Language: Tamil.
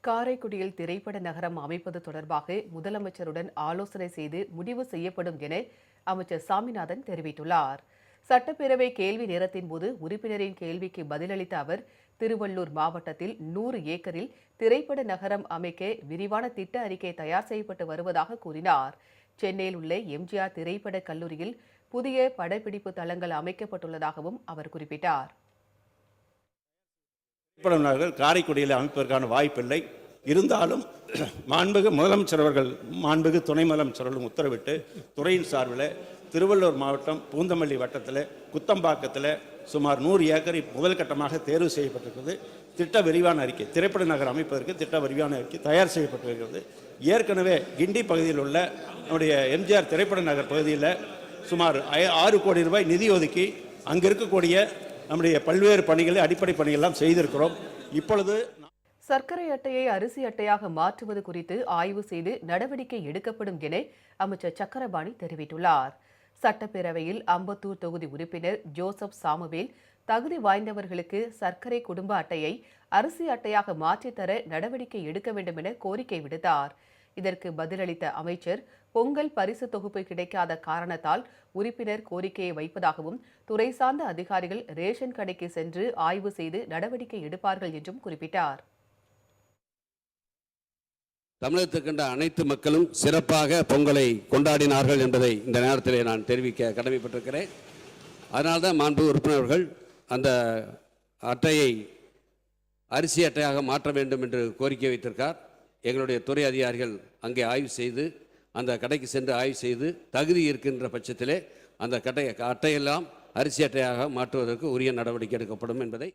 காரைக்குடியில் திரைப்பட நகரம் அமைப்பது தொடர்பாக முதலமைச்சருடன் ஆலோசனை செய்து முடிவு செய்யப்படும் என அமைச்சர் சாமிநாதன் தெரிவித்துள்ளார். சட்டப்பேரவை கேள்வி நேரத்தின் போது உறுப்பினரின் கேள்விக்கு பதிலளித்த அவர், திருவள்ளூர் மாவட்டத்தில் 100 ஏக்கரில் திரைப்பட நகரம் அமைக்க விரிவான திட்ட அறிக்கை தயார் செய்யப்பட்டு வருவதாக கூறினார். சென்னையில் உள்ள எம்ஜிஆர் திரைப்பட கல்லூரியில் புதிய படப்பிடிப்பு தளங்கள் அமைக்கப்பட்டுள்ளதாகவும் அவர் குறிப்பிட்டார். திரைப்பட நகர் காரைக்குடியில் அமைப்பதற்கான வாய்ப்பில்லை. இருந்தாலும் மாண்புமிகு முதலமைச்சர் அவர்கள், மாண்புமிகு துணை முதலமைச்சர் அவர்களும் உத்தரவிட்டு துறையின் சார்பில் திருவள்ளூர் மாவட்டம் பூந்தமல்லி வட்டத்தில் குத்தம்பாக்கத்தில் சுமார் 100 ஏக்கரை முதல் கட்டமாக தேர்வு செய்யப்பட்டிருக்கிறது. திட்ட விரிவான அறிக்கை, திரைப்பட நகர் அமைப்பதற்கு திட்ட விரிவான அறிக்கை தயார் செய்யப்பட்டு வருகிறது. ஏற்கனவே கிண்டி பகுதியில் உள்ள நம்முடைய எம்ஜிஆர் திரைப்பட நகர் பகுதியில் சுமார் 6 கோடி ரூபாய் நிதி ஒதுக்கி அங்கே இருக்கக்கூடிய நம்முடைய பல்வேறு பணிகளை, அடிப்படை பணிகள்லாம் செய்திருக்கிறோம். இப்பொழுது சர்க்கரை அட்டையை அரிசி அட்டையாக மாற்றுவது குறித்து ஆய்வு செய்து நடவடிக்கை எடுக்கப்படும் என அமைச்சர் சக்கரபாணி தெரிவித்துள்ளார். சட்டப்பேரவையில் அம்பத்தூர் தொகுதி உறுப்பினர் ஜோசப் சாமுவேல், தகுதி வாய்ந்தவர்களுக்கு சர்க்கரை குடும்ப அட்டையை அரிசி அட்டையாக மாற்றித்தர நடவடிக்கை எடுக்க வேண்டும் என கோரிக்கை விடுத்தார். இதற்கு பதிலளித்த அமைச்சர், பொங்கல் பரிசு தொகுப்பு கிடைக்காத காரணத்தால் உறுப்பினர் கோரிக்கையை வைப்பதாகவும், துறை சார்ந்த அதிகாரிகள் ரேஷன் கடைக்கு சென்று ஆய்வு செய்து நடவடிக்கை எடுப்பார்கள் என்றும் குறிப்பிட்டார். தமிழகத்தில் கண்ட அனைத்து மக்களும் சிறப்பாக பொங்கலை கொண்டாடினார்கள் என்பதை இந்த நேரத்தில் நான் தெரிவிக்க கடமைப்பட்டிருக்கிறேன். அதனால்தான் மாண்பு உறுப்பினர்கள் அந்த அட்டையை அரிசி அட்டையாக மாற்ற வேண்டும் என்று கோரிக்கை வைத்திருக்கார். எங்களுடைய துறை அதிகாரிகள் அங்கே ஆய்வு செய்து, அந்த கடைக்கு சென்று ஆய்வு செய்து, தகுதி இருக்கின்ற பட்சத்திலே அந்த அட்டையெல்லாம் அரிசி அட்டையாக மாற்றுவதற்கு உரிய நடவடிக்கை எடுக்கப்படும் என்பதை